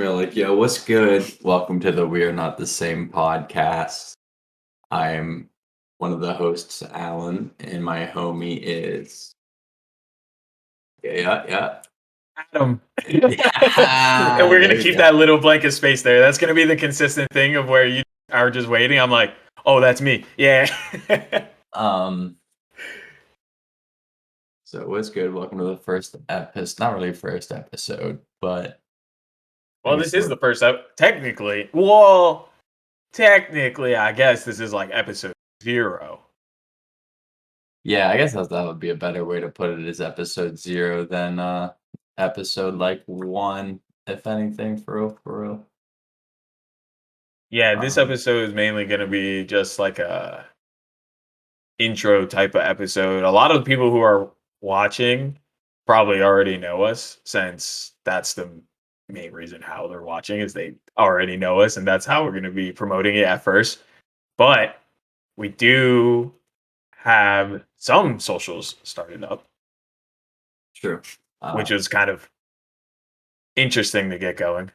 We're like, yo, what's good? Welcome to the We're Not the Same podcast. I'm one of the hosts, Alan, and my homie is. Yeah. Adam. And Yeah, we're there gonna you keep go. that little blanket space there. That's gonna be the consistent thing of where you are just waiting. I'm like, oh, that's me. Yeah. Um, so what's good? Welcome to the first episode. Not really first episode, but I Well, guess this is the first technically. Well, technically, I guess this is like episode 0. yeah, I guess that would be a better way to put it. Is episode 0 than episode like 1, if anything, for real. Yeah, this episode is mainly gonna be just like a intro type of episode. A lot of the people who are watching probably already know us, since that's the main reason how they're watching is they already know us, and that's how we're going to be promoting it at first. But we do have some socials started up, True. which is kind of interesting to get going.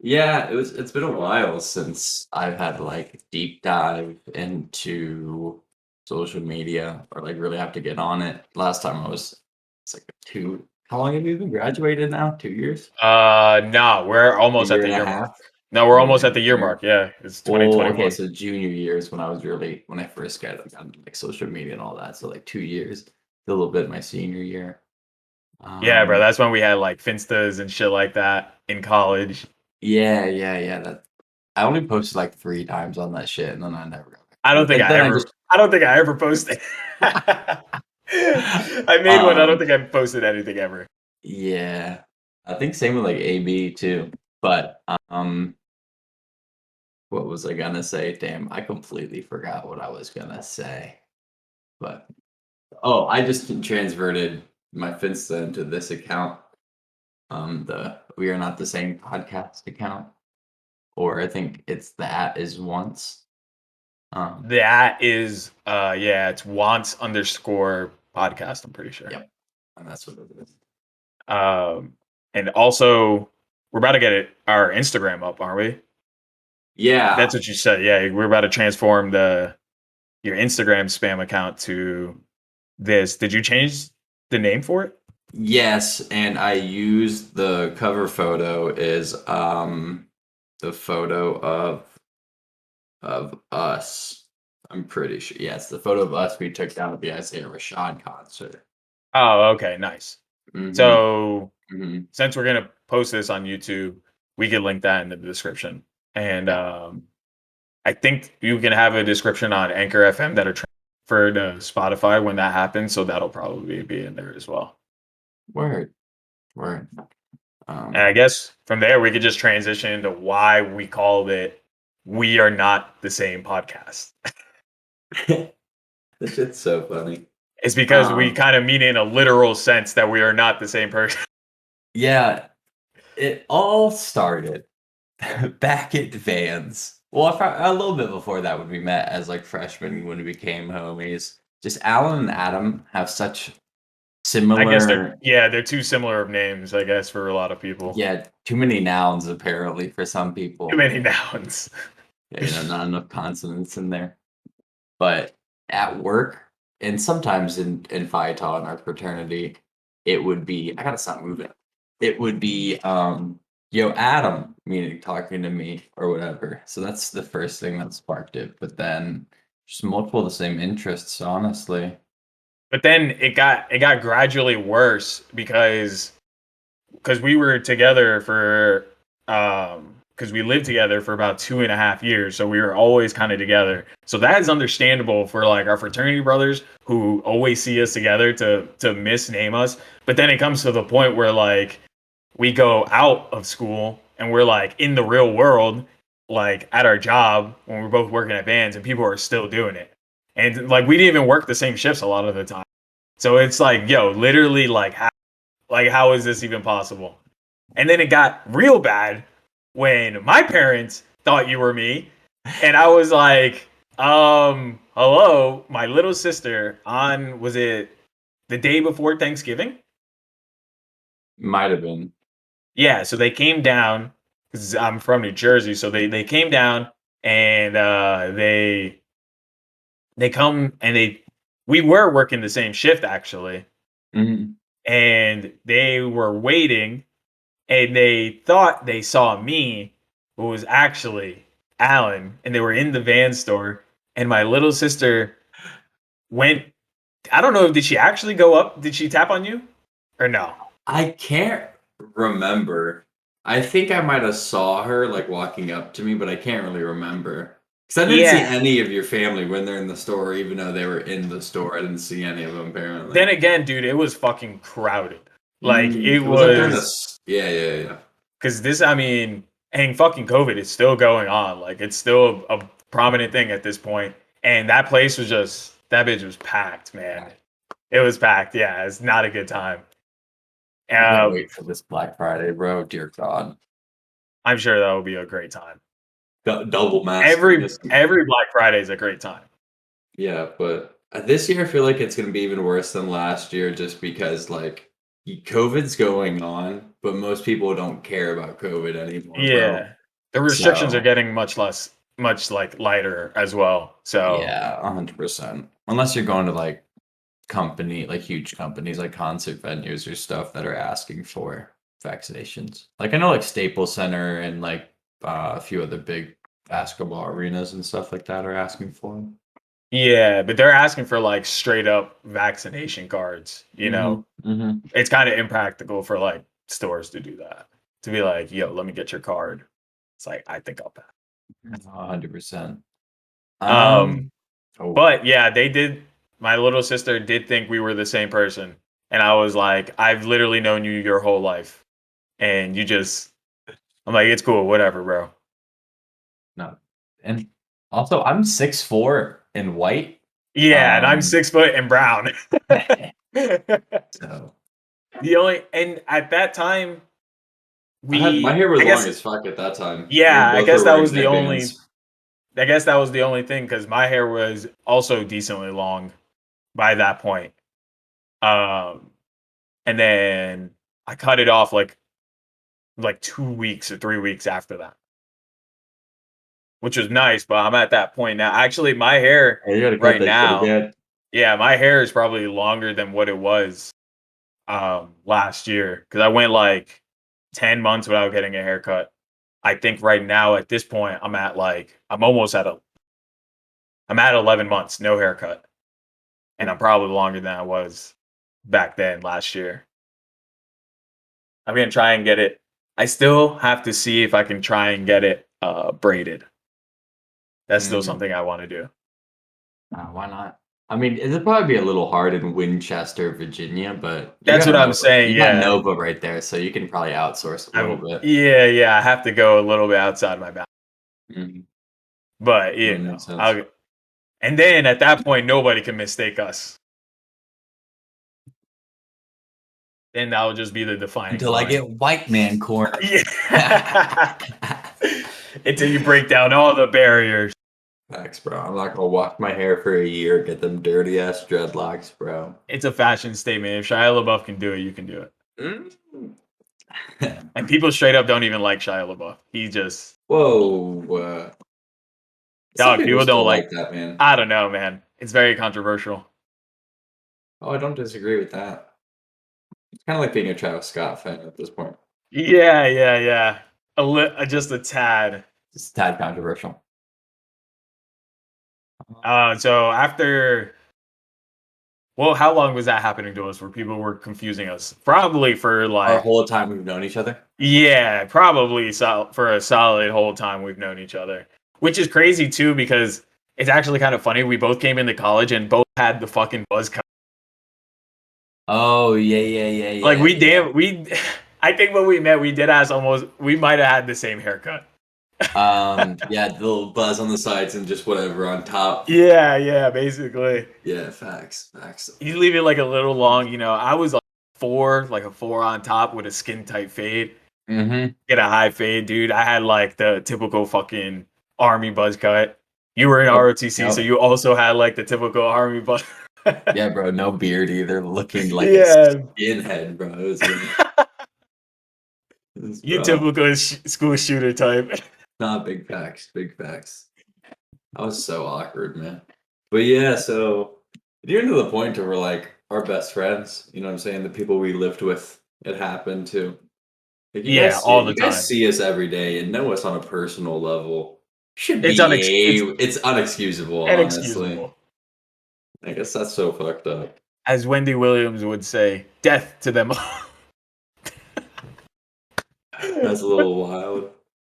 Yeah, it's been a while since I've had like deep dive into social media or like really have to get on it. Last time it's like how long have you been graduated now? 2 years? No, we're A almost at year the and a year mark. half? No, we're More almost than at the a year year. mark. Yeah, it's Well, okay, 2021. so junior years when I first got on like social media and all that. So like 2 years, a little bit my senior year. Yeah, bro, Um, that's when we had like Finstas and shit like that in college. yeah. That I only posted like 3 times on that shit, and then I never got back I on don't it. think And I then I ever. just I don't think I ever posted. I made one. I don't um think I posted anything ever. yeah. I think same with like AB too. But what was I gonna say? Damn, I completely forgot what I was gonna say. But I just transverted my Finsta into this account. The We Are Not the Same podcast account. Or I think it's that is once. That is, yeah, it's wants underscore podcast. I'm pretty sure. Yep. And that's what it is. Um, and also we're about to get our Instagram up, aren't we? Yeah. That's what you said. Yeah, we're about to transform your Instagram spam account to this. Did you change the name for it? Yes, and I used the cover photo is the photo of us. I'm pretty sure. Yes, the photo of us we took down at the Isaiah Rashad concert. Oh, okay, nice. Mm-hmm. So Mm-hmm. since we're gonna post this on YouTube, we can link that in the description. And Yeah. I think you can have a description on Anchor FM that are transferred to Spotify when that happens. So that'll probably be in there as well. Word. And I guess from there we could just transition into why we called it "We Are Not the Same Podcast." This shit's so funny. It's because we kind of mean in a literal sense that we are not the same person. Yeah, it all started back at Vans. Well, a little bit before that when we met as like freshmen when we became homies. Just Alan and Adam have such I guess similar. they're too similar of names, I guess, for a lot of people. Yeah, too many nouns apparently for some Too people. many nouns. Yeah, not enough consonants in there. But at work and sometimes in Phi Tau in our fraternity, it would be I gotta stop moving. It would be yo Adam, meaning talking to me or whatever. So that's the first thing that sparked it. But then just multiple of the same interests, honestly. But then it got gradually worse because we were together for because we lived together for about 2.5 years, so we were always kind of together. So that is understandable for like our fraternity brothers who always see us together to misname us. But then it comes to the point where like we go out of school and we're like in the real world, like at our job when we're both working at bands, and people are still doing it. And like we didn't even work the same shifts a lot of the time. So it's like, yo, literally how is this even possible? And then it got real bad when my parents thought you were me. And I was like, hello, my little sister was it the day before Thanksgiving? Might have been. Yeah, so they came down because I'm from New Jersey. So they came down and they come and we were working the same shift actually, Mhm. and they were waiting and they thought they saw me, but it was actually Alan, and they were in the van store. And my little sister went. I don't know. Did she actually go up? Did she tap on you, or no? I can't remember. I think I might have saw her like walking up to me, but I can't really remember. Because I didn't see Yeah. any of your family when they're in the store, even though they were in the store. I didn't see any of them Then apparently. again, dude, it was fucking crowded. Like it It was like during was this. Yeah, yeah, yeah. because this. I mean, and fucking COVID is still going on. Like it's still a prominent thing at this point. And that place was just that bitch was packed, man. It was packed. Yeah, it's not a good time. I can't Um, wait for this Black Friday, bro. Dear God, I'm sure that will be a great time. double mask Every this. every Black Friday is a great time. Yeah, but this year I feel like it's gonna be even worse than last year, just because like COVID's going on, but most people don't care about COVID anymore, bro. Yeah, the restrictions are So getting much like lighter as well. So yeah, 100%. Unless you're going to like huge companies like concert venues or stuff that are asking for vaccinations. Like I know like Staples Center and like a few other big basketball arenas and stuff like that are asking for them. yeah, but they're asking for like straight up vaccination cards. Mm-hmm. Mm-hmm. It's kind of impractical for like stores to do that. To be like, yo, let me get your card. It's like I think I'll pass. 100%. Um, Um. Oh. but yeah, they did. My little sister did think we were the same person, and I was like, I've literally known you your whole life, and you just. I'm like, it's cool, whatever, bro. No. And also, I'm 6'4" and white. Yeah, and I'm Um, 6 foot and brown. so The only and at that time my we hair was I long guess as fuck at that time. We yeah, I both guess were that wearing was the only headbands. I guess that was the only thing because my hair was also decently long by that point. Um and then I cut it off like 2 weeks or 3 weeks after that, which was nice, but I'm at that point now. Actually, my hair Hey, you gotta cut right that shit now, again. yeah, my hair is probably longer than what it was last year because I went like 10 months without getting a haircut. I think right now at this point I'm almost I'm at 11 months no haircut, and I'm probably longer than I was back then last year. I'm going to try and get it. I still have to see if I can try and get it braided. That's still Mm, something I want to do. why not? I mean, it'd probably be a little hard in Winchester, Virginia, but That's what I'm saying. You got Yeah. Nova right there, so you can probably outsource a little bit. Yeah, I have to go a little bit outside my bounds. Mhm. But, That makes sense. I'll and then at that point nobody can mistake us. Then that'll just be the defining Until I line. get white man corner. Yeah. Until you break down all the barriers. Facts, bro. I'm not gonna wash my hair for a year, get them dirty ass dreadlocks, bro. It's a fashion statement. If Shia LaBeouf can do it, you can do it. Mm. And people straight up don't even like Shia LaBeouf. He just Whoa. Some dog. people People don't still like. like that, man. I don't know, man. It's very controversial. Oh, I don't disagree with that. It's kind of like being a Travis Scott fan at this point. Yeah. Just a tad. It's a tad controversial. So after, well, how long was that happening to us? Where people were confusing us? Probably for Our like, whole time we've known each other. yeah, probably for a solid whole time we've known each other, which is crazy too because it's actually kind of funny. We both came into college and both had the fucking buzz cut. Oh yeah, Like yeah, yeah. we. I think when we met, we did ask almost. We might have had the same haircut. Yeah, the little buzz on the sides and just whatever on top. Yeah, basically. Yeah, facts. You leave it like a little long. I was like a four on top with a skin tight fade. Mm-hmm. Get a high fade, dude. I had like the typical fucking army buzz cut. You were in Yep. ROTC, so you also had like the typical army buzz. Yeah, bro. No beard either. Looking like a Yeah. skinhead, bro. It was It's You rough. typical school shooter type. Not big facts, big facts. That was so awkward, man. But yeah, so you're to the point where we're like our best friends. You know what I'm saying? The people we lived with, it happened to. Like Yeah, all the you guys time. see us every day and know us on a personal level. Should It's it's unexcusable, honestly. inexcusable. I guess that's so fucked up. As Wendy Williams would say, death to them all. That's a little wild.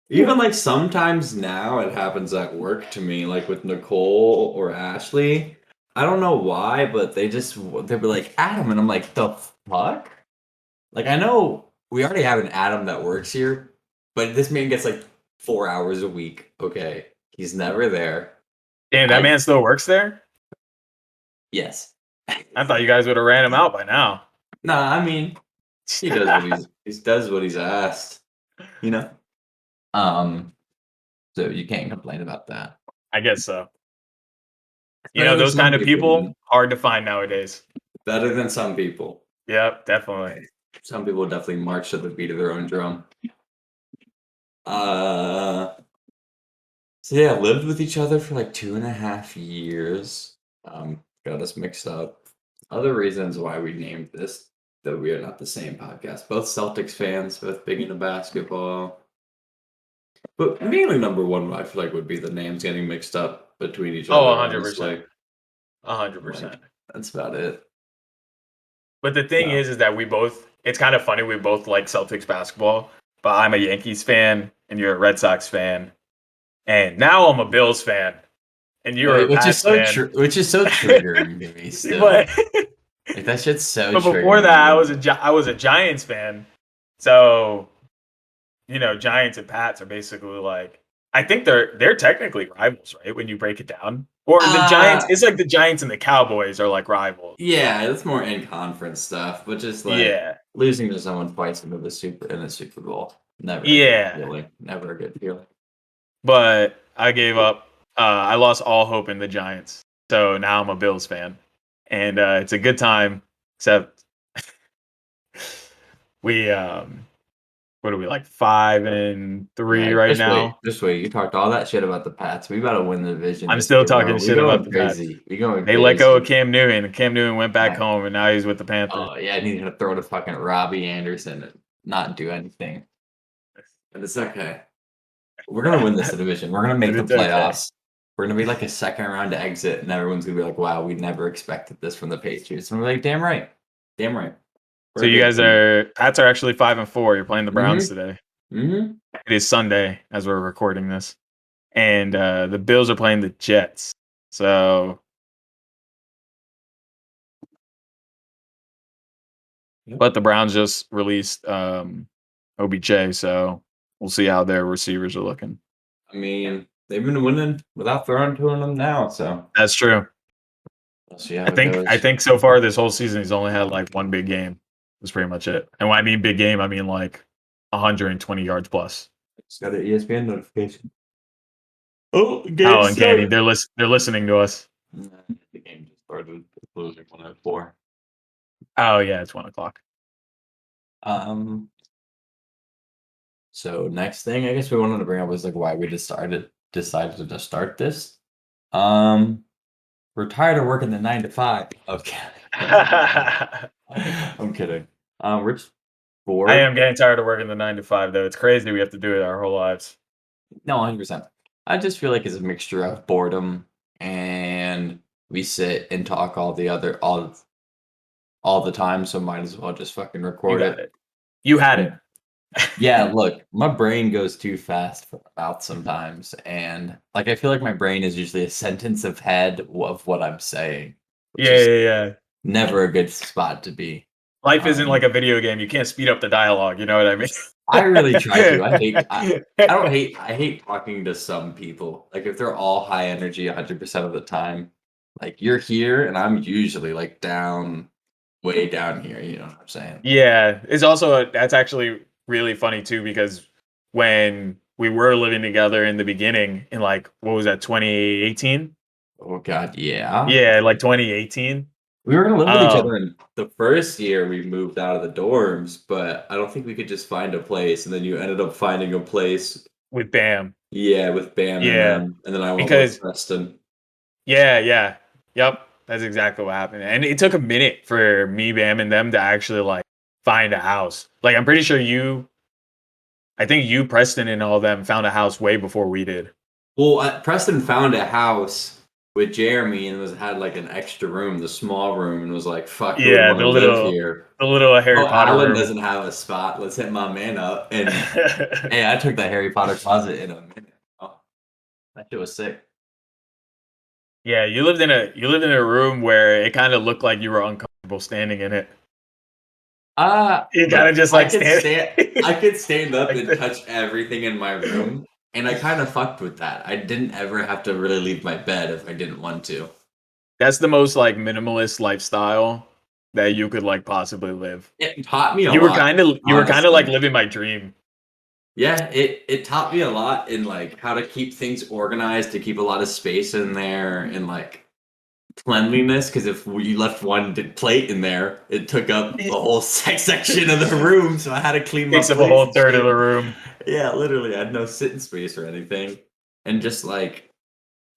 Even like sometimes now it happens at work to me, like with Nicole or Ashley. I don't know why, but they'll be like Adam, and I'm like, the fuck? Like I know we already have an Adam that works here, but this man gets like 4 hours a week. Okay, he's never there. Damn, that I man still works there? yes. I thought you guys would have ran him out by now. Nah, I mean he does what he does what he's asked. You know. So you can't complain about that. I guess so. You know, Better than those some kind of people, people, man. hard to find nowadays. Better than some people. Yep, definitely. Some people definitely march to the beat of their own drum. Uh, so yeah, lived with each other for like 2.5 years. Got us mixed up. Other reasons why we named this, though we are not the same podcast. Both Celtics fans, both big into basketball. But mainly number one, I feel like would be the names getting mixed up between each Oh, other. 100%. Honestly, 100%. like that's about it. But the thing No. is that it's kind of funny. We both like Celtics basketball, but I'm a Yankees fan and you're a Red Sox fan. And now I'm a Bills fan and you're a Which is Pats so fan. which is so triggering to me still. but Like that shit's so but before that, triggering to me. I was a Giants fan. So, Giants and Pats are basically like, I think they're technically rivals, right? When you break it down. Or the Giants, Uh it's like the Giants and the Cowboys are like rivals. yeah, it's more in conference stuff, but just like Yeah. losing to someone twice into the Super Bowl. Never a good Yeah. feeling. Never a good feeling. But I gave up. I lost all hope in the Giants. So now I'm a Bills fan. And it's a good time, except we what are we, like 5-3 Yeah, right now? just wait. You talked all that shit about the Pats. We about to win the division I'm this still year, bro. talking We shit about going the Pats. crazy. We going They let go of crazy. Cam Newton, and Cam Newton went back Yeah. home, and now he's with the Panthers. Oh yeah, I need to throw to fucking Robbie Anderson and not do anything. But it's okay. We're gonna win this division. We're gonna make the It's okay. playoffs. We're gonna be like a second round exit, and everyone's gonna be like, "Wow, we never expected this from the Patriots." And we're like, "Damn right, damn right." So you guys Pats are actually 5-4. You're playing the Browns Mm-hmm. today. Mm-hmm. It is Sunday as we're recording this, and the Bills are playing the Jets. So, but the Browns just released OBJ, so we'll see how their receivers are looking. I mean, they've been winning without throwing to them now, so That's true. we'll see how it goes. I think so far this whole season he's only had like one big game. That's pretty much it. And when I mean big game, I mean like 120 yards plus. Just got an ESPN notification. Oh, game Oh, and Candy, started. they're listening to us. The game just started. It's losing 104. Oh yeah, it's 1:00. So next thing I guess we wanted to bring up was like why we decided to just start this. We're tired of working the 9 to 5. Okay. I'm kidding. We're just bored. I am getting tired of working the 9 to 5 though. It's crazy we have to do it our whole lives. No, 100%. I just feel like it's a mixture of boredom and we sit and talk all the time, so might as well just fucking record it. You had it. Yeah, look, my brain goes too fast for about sometimes, and like I feel like my brain is usually a sentence ahead of what I'm saying, which is Yeah. never a good spot to be. Life isn't like a video game. You can't speed up the dialogue. You know what I mean? I really try to. I hate talking to some people. Like if they're all high energy 100% of the time, like you're here and I'm usually like way down here, you know what I'm saying? Yeah, it's also that's actually really funny too because when we were living together in the beginning in like what was that 2018? Oh god, yeah. Yeah, like 2018. We were gonna live with each other Um, in the first year we moved out of the dorms, but I don't think we could just find a place, and then you ended up finding a place, with Bam. yeah, with Bam Yeah, and then I went with because Preston. yeah. Yep, that's exactly what happened. And it took a minute for me, Bam, and them to actually like find a house. Like I'm pretty sure I think you, Preston, and all them found a house way before we did. Well, Preston found a house with Jeremy and had like an extra room, the small room, and was like, "Fuck, who would Yeah, want to live here?" the little Oh, Harry Potter Alan room. doesn't have a spot. Let's hit my man up. And hey, I took that Harry Potter closet in a minute. Oh, that shit was sick. Yeah, you lived in a room where it kind of looked like you were uncomfortable standing in it. You kind of But just like stand I could stand up like and this. touch everything in my room, and I kind of fucked with that. I didn't ever have to really leave my bed if I didn't want to. That's the most like minimalist lifestyle that you could like possibly live. It taught me a lot, You were kind of like honestly. living my dream. Yeah, it taught me a lot in like how to keep things organized, to keep a lot of space in there, and like cleanliness. Because if you left one plate in there, it took up a It whole section of the room. So I had to clean my takes up a plates whole and third of shit. the room. Yeah, literally, I had no sitting space or anything, and just like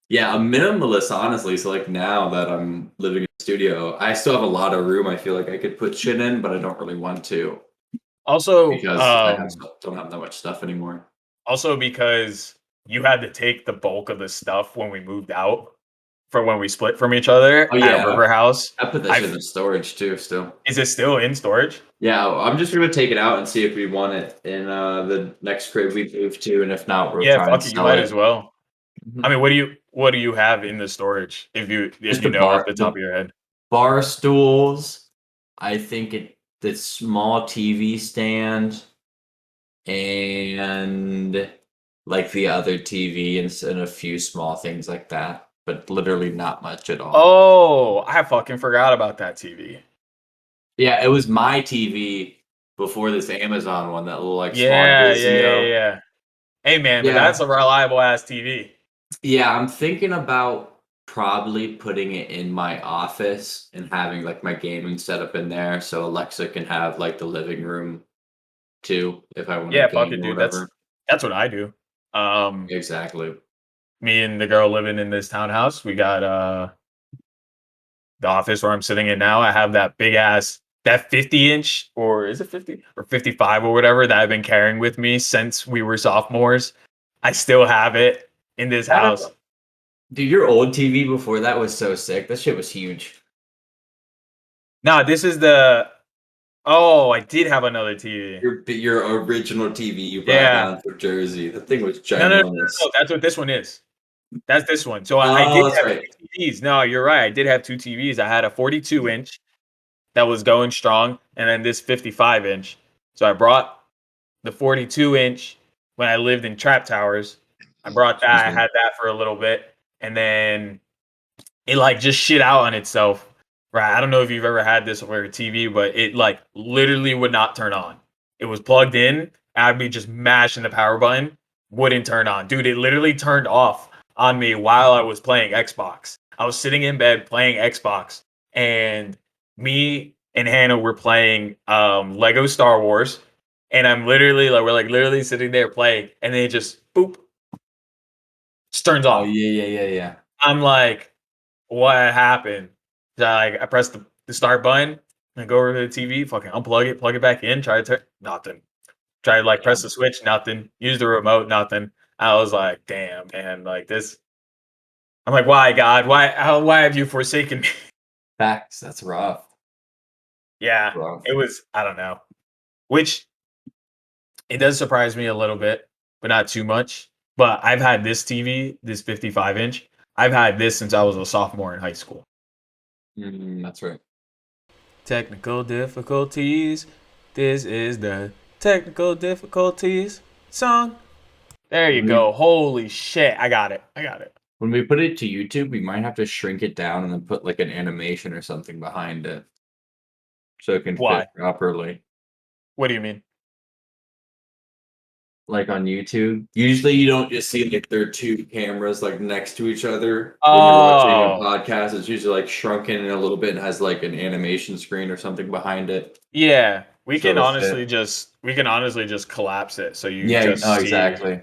yeah, a minimalist, honestly. So like now that I'm living in a studio, I still have a lot of room. I feel like I could put shit in, but I don't really want to Also, because don't have that much stuff anymore. also because you had to take the bulk of the stuff when we moved out for when we split from each other Oh at yeah, River House. I put that shit I've in storage too. Still, Is it still in storage? yeah. I'm just gonna take it out and see if we want it in the next crib we move to, and if not, we'll Yeah, try and fuck it, you sell might as it. well. I Mhm. mean, what do you have in the storage if Just you know off the top the of your head? bar stools. I think the small TV stand and like the other TV and a few small things like that, but literally not much at all. Oh, I fucking forgot about that TV. Yeah, it was my TV before this Amazon one, that little like small Vizio. Yeah. Hey man, but that's Yeah, a reliable ass TV. yeah, I'm thinking about probably putting it in my office and having like my gaming setup in there so Alexa can have like the living room too if I want to Yeah, fuck it, game or dude. whatever. That's what I do. Um, Exactly. Me and the girl living in this townhouse, we got the office where I'm sitting in now. I have that big ass that 50-inch, or is it 50 or 55 or whatever, that I've been carrying with me since we were sophomores. I still have it in this house. Dude, your old TV before that was so sick. That shit was huge. Now, this is the oh, I did have another TV. Your original TV you brought Yeah. down from Jersey. That thing was No. ginormous. That's what this one is. That's this one. So I Oh, did that's have right. two TVs. No, you're right. I did have two TVs. I had a 42-inch that was going strong, and then this 55-inch. So I brought the 42-inch when I lived in Trap Towers. I brought that. Excuse I me. had that for a little bit, and then it like just shit out on itself. Right. I don't know if you've ever had this where a TV, but it like literally would not turn on. It was plugged in, and I'd be just mashing the power button, wouldn't turn on. Dude, it literally turned off on me while I was playing Xbox. I was sitting in bed playing Xbox, and me and Hannah were playing Lego Star Wars, and I'm literally like we're like literally sitting there playing, and then it just boop, just turns Oh off. yeah. I'm like, what happened? So I press the start button and go over to the TV, fucking unplug it, plug it back in, try to turn nothing. Try to like press Damn. the switch, nothing. Use the remote, nothing. I was like, damn, man, like this. I'm like, why, God? Why have you forsaken me? Facts. That's rough. Yeah, Rough. it was, I don't know. Which it does surprise me a little bit, but not too much. But I've had this TV, this 55-inch. I've had this since I was a sophomore in high school. That's right. Technical difficulties. This is the technical difficulties song. There you When we go. Holy shit. I got it. I got it. when we put it to YouTube, we might have to shrink it down and then put like an animation or something behind it so it can Why? fit properly. What do you mean? like on YouTube. Usually you don't just see like there are two cameras like next to each other when you're watching a Oh, podcast. It's usually like shrunken in a little bit and has like an animation screen or something behind it. yeah. We So can that's honestly it. just collapse it so you Yeah, no, just see. exactly.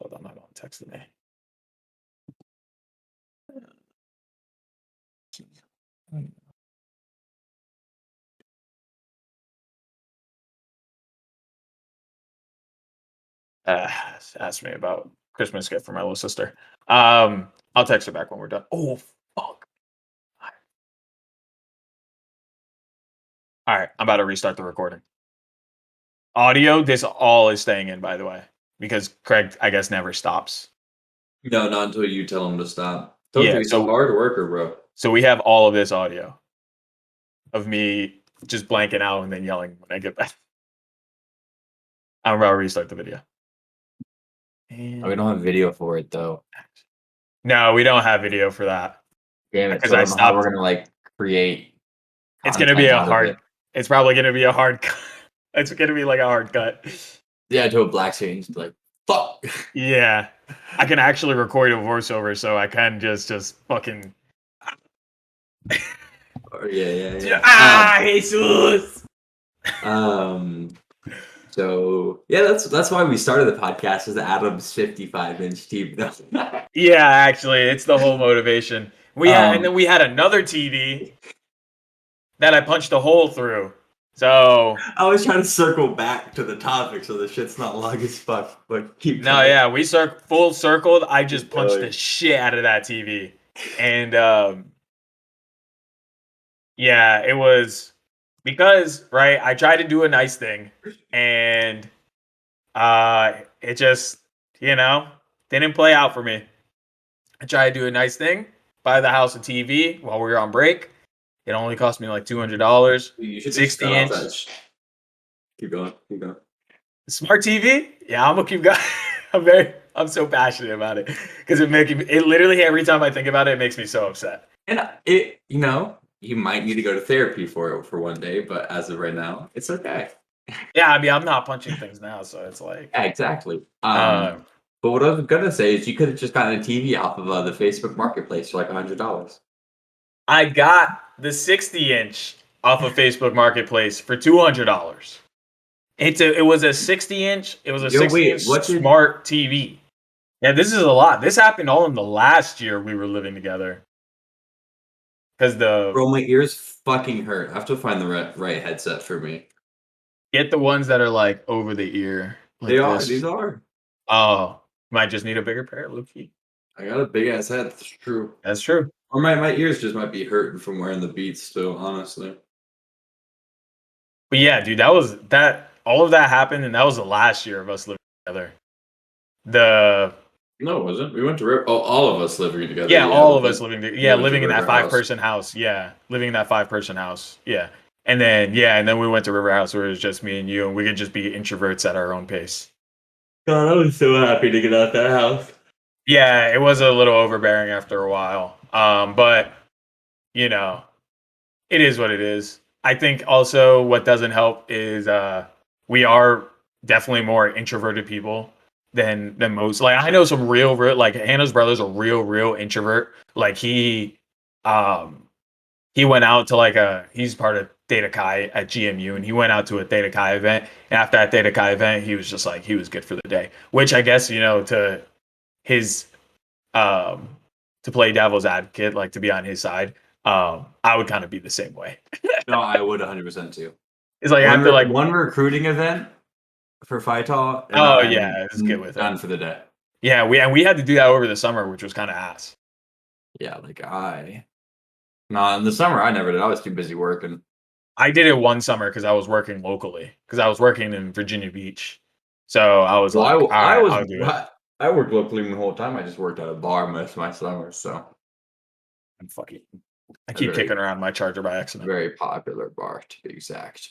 Hold on, my mom texted me. Asked me about Christmas gift for my little sister. I'll text her back when we're done. Oh fuck. All right, I'm about to restart the recording. Audio, this all is staying in, by the way, because Craig, I guess, never stops. No, not until you tell them to stop. Told you Yeah, he's a hard worker, bro. so we have all of this audio of me just blanking out and then yelling when I get back. I'm about to restart the video. Oh, we And don't have video for it though. no, we don't have video for that Damn it. because So I I don't know how we're stopped. gonna like create It's gonna be content a out of hard. it. It's probably gonna be a hard cut. It's gonna be like a hard cut. Yeah, to a black screen, just be like, fuck. Yeah, I can actually record a voiceover, so I can just fucking. Yeah. Jesus. Um, so yeah, that's why we started the podcast as Adam's 55-inch TV. Yeah, actually, it's the whole motivation. And then um, we had another TV that I punched a hole through. So I was trying to circle back to the topic so the shit's not long as fuck, but keep no, going. yeah, we full circled. I just Keep punched the going. shit out of that TV, and yeah, it was because right. I tried to do a nice thing, and it just didn't play out for me. I tried to do a nice thing, buy the house a TV while we were on break. It only cost me like $200, You should just cut 60 off inch that. Keep going. Keep going. smart TV. Yeah, I'm gonna keep going. I'm so passionate about it because it literally every time I think about it, it makes me so upset. And you might need to go to therapy for it for one day, but as of right now, it's okay. Yeah, I mean, I'm not punching things now, so it's like, Yeah, exactly. uh, But what I was gonna say is you could have just gotten a TV off of the Facebook Marketplace for like $100. I got the 60 inch off of Facebook Marketplace for $200. It was a 60 inch. It was a Yo, 60 wait, inch what did smart TV. Yeah, this is a lot. This happened all in the last year we were living together. Because bro? My ears fucking hurt. I have to find the right headset for me. get the ones that are like over the ear, They like are. this. These are. Oh, might just need a bigger pair, Luki. I got a big ass head. That's true. That's true. Or my ears just might be hurting from wearing the Beats still. Honestly. But yeah, dude, that was that. All of that happened, and that was the last year of us living together. The No, it wasn't. We went to all of us living together. Yeah, Yeah, all of us living we yeah, went to living in that River House. five-person house. Yeah, living in that five-person house. Yeah. And then we went to River House where it was just me and you, and we could just be introverts at our own pace. God, I was so happy to get out that house. Yeah, it was a little overbearing after a while. But you know, it is what it is. I think also what doesn't help is we are definitely more introverted people than most. Like I know some real like Hannah's brother's a real introvert. Like um he went out to he's part of Theta Chi at GMU, and he went out to a Theta Chi event. And after that Theta Chi event, he was just like he was good for the day. Which I guess to his um to play devil's advocate, like to be on his side, I would kind of be the same way. No, I would 100% too. It's like after like, One recruiting event for Phytol, and oh I'm yeah, let's get with it. done for the day. Yeah, we had to do that over the summer, which was kind of ass. Yeah, no, in the summer I never did. I was too busy working. I did it one summer because I was working locally because I was working in Virginia Beach, so I was like, all right, I'll do it. I worked locally the whole time. I just worked at a bar most of my summers, so I'm fucking. I a keep kicking around my charger by accident. very popular bar to be exact.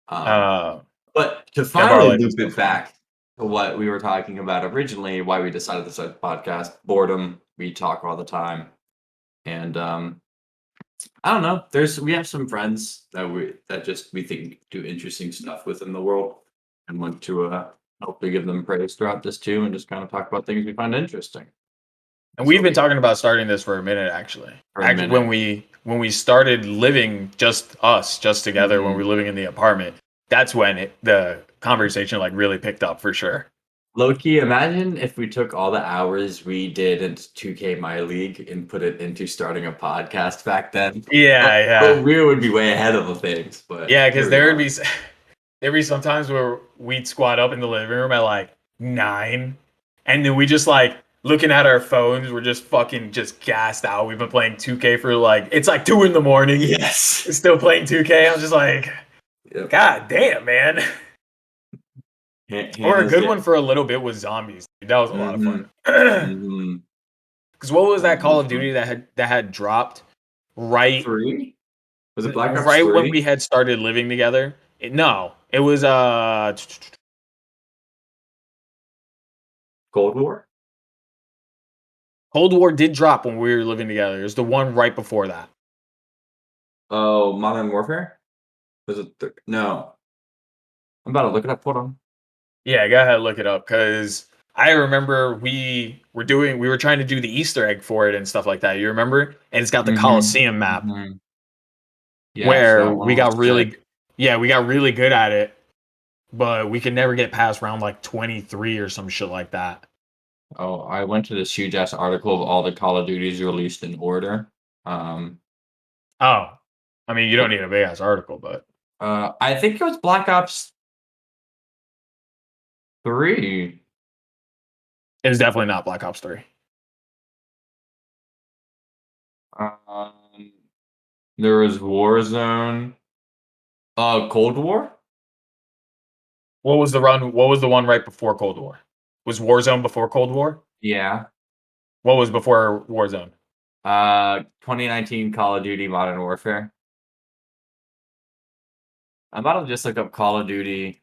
Uh, But to yeah, bar finally life is loop so it fun. back to what we were talking about originally, why we decided to start the podcast, boredom. We talk all the time, and I don't know. We have some friends that we think do interesting stuff within the world. and want to hopefully give them praise throughout this too, and just kind of talk about things we find interesting. And So we've been talking about starting this for a minute, actually. For a Actually, minute. when we started living just us, just together, when we were living in the apartment, that's when the conversation like really picked up for sure. Low-key, imagine if we took all the hours we did into 2K My League and put it into starting a podcast back then. Yeah. We would be way ahead of the things, but Yeah, here because we are. there'd be some times where we'd squat up in the living room at like 9, and then we just like looking at our phones, we're just fucking just gassed out. We've been playing 2K for like it's like 2 in the morning. Yes. We're still playing 2K. I'm just like, Yep. God damn, man. Or a good one for a little bit was zombies. That was a lot of fun. Because what was that Call of Duty that had dropped right 3? Was it Black Ops right 3? when we had started living together? No, it was Cold War? Cold War did drop when we were living together. It was the one right before that. Oh, Modern Warfare? Was it no. I'm about to look it up. Hold on. Yeah, go ahead, look it up because I remember we were trying to do the Easter egg for it and stuff like that. You remember? And it's got the Coliseum map Yes, where that one was sick. we got really good at it, but we could never get past round like 23 or some shit like that. Oh, I went to this huge ass article of all the Call of Duties released in order. Oh, I mean, you don't need a big ass article, but I think it was Black Ops 3. it was definitely not Black Ops 3. There was Warzone. Cold War? What was the run? What was the one right before Cold War? Was Warzone before Cold War? Yeah. What was before Warzone? 2019 Call of Duty Modern Warfare. I'm about to just look up Call of Duty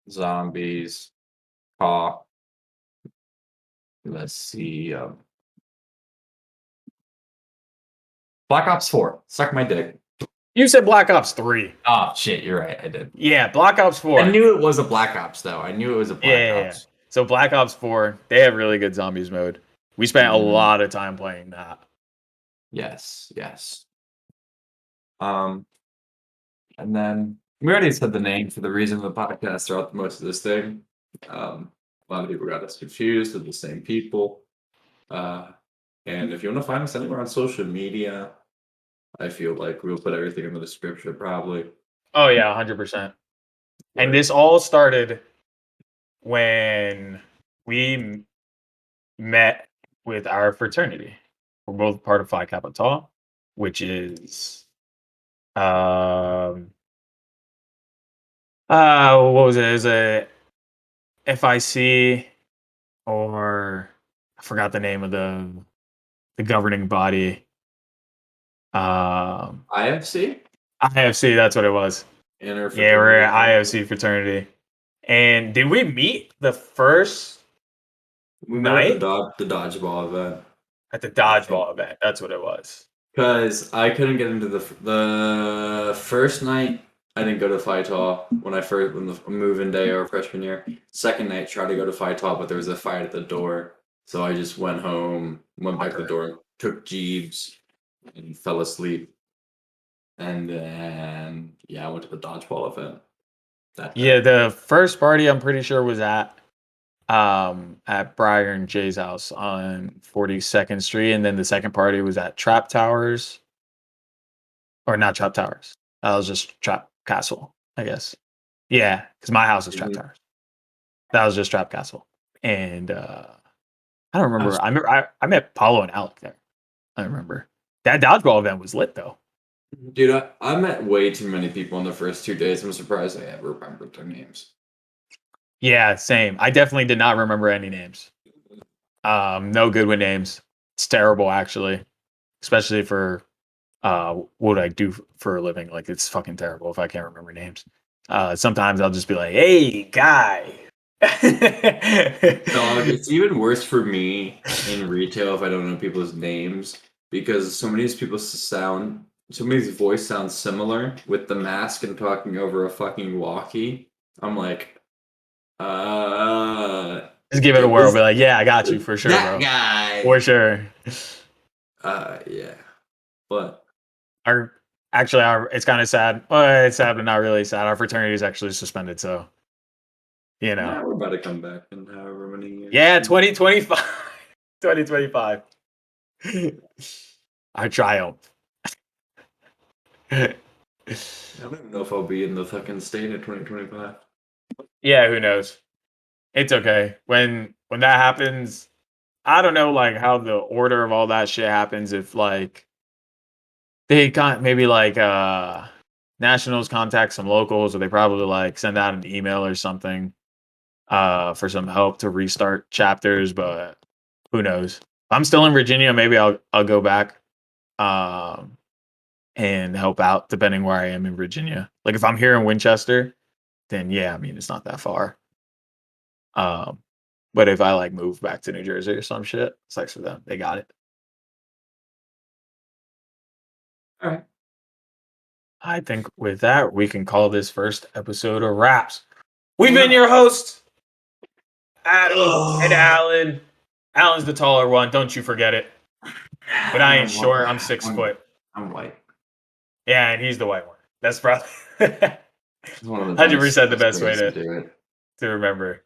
Zombies. Call. Let's see. Black Ops 4. Suck my dick. You said Black Ops 3. Oh shit, you're right. I did. Yeah, Black Ops 4. I knew it was a Black Ops though. I knew it was a Black Ops. So Black Ops 4, they have really good zombies mode. We spent a lot of time playing that. Yes. And then we already said the name for the reason of the podcast throughout most of this thing. A lot of people got us confused with the same people. And if you want to find us anywhere on social media, I feel like we'll put everything in the description probably. Oh yeah, 100%. And this all started when we met with our fraternity. We're both part of Phi Kappa Tau, which is what was it? Is it FIC or I forgot the name of the governing body. IFC? IFC, that's what it was. Yeah, we're at IFC fraternity. And did we meet the first night? At the dodgeball event. At the dodgeball event, that's what it was. Because I couldn't get into the first night. I didn't go to Phi Tau when the move-in day or freshman year. Second night, tried to go to Phi Tau, but there was a fight at the door, so I just went home, went back to the door, took Jeeves, and fell asleep. And then I went to the dodgeball event. The first party I'm pretty sure was at Briar and Jay's house on 42nd Street, and then the second party was at Trap Towers, or not Trap Towers. That was just Trap Castle, I guess. Yeah, because my house is Trap Towers. That was just Trap Castle, and I don't remember. I met Paulo and Alec there. I remember that dodgeball event was lit though. Dude, I met way too many people in the first 2 days. I'm surprised I ever remembered their names. Yeah, same. I definitely did not remember any names. No good with names. It's terrible, actually, especially for what I do for a living. Like, it's fucking terrible if I can't remember names. Sometimes I'll just be like, "Hey, guy." Dog, it's even worse for me in retail if I don't know people's names because so many of these people sound somebody's voice sounds similar with the mask and talking over a fucking walkie, I'm like, Just give it a it whirl. was Be like, yeah, I got you for sure, that bro. guy. For sure. Yeah, but Our actually, it's kind of sad. Well, it's sad, but not really sad. Our fraternity is actually suspended, so you know. now we're about to come back in however many years. Yeah, 2025. 2025. Our triumph. I don't even know if I'll be in the fucking state of 2025. Yeah, who knows? It's okay. When that happens, I don't know like how the order of all that shit happens. If like they got maybe like nationals contact some locals, or they probably like send out an email or something for some help to restart chapters, but who knows? If I'm still in Virginia, maybe I'll go back um and help out depending where I am in Virginia. Like if I'm here in Winchester, then yeah, I mean it's not that far. Um but if I like move back to New Jersey or some shit, sucks for them. They got it. All right. I think with that, we can call this first episode of Wraps. We've been Yeah. your hosts, Adam and Ugh. Alan. Alan's the taller one, don't you forget it. But I ain't I'm, short. I'm 6 foot. I'm white. Yeah, and he's the white one. That's probably It's one of the 100% the best way ways to to do it. remember.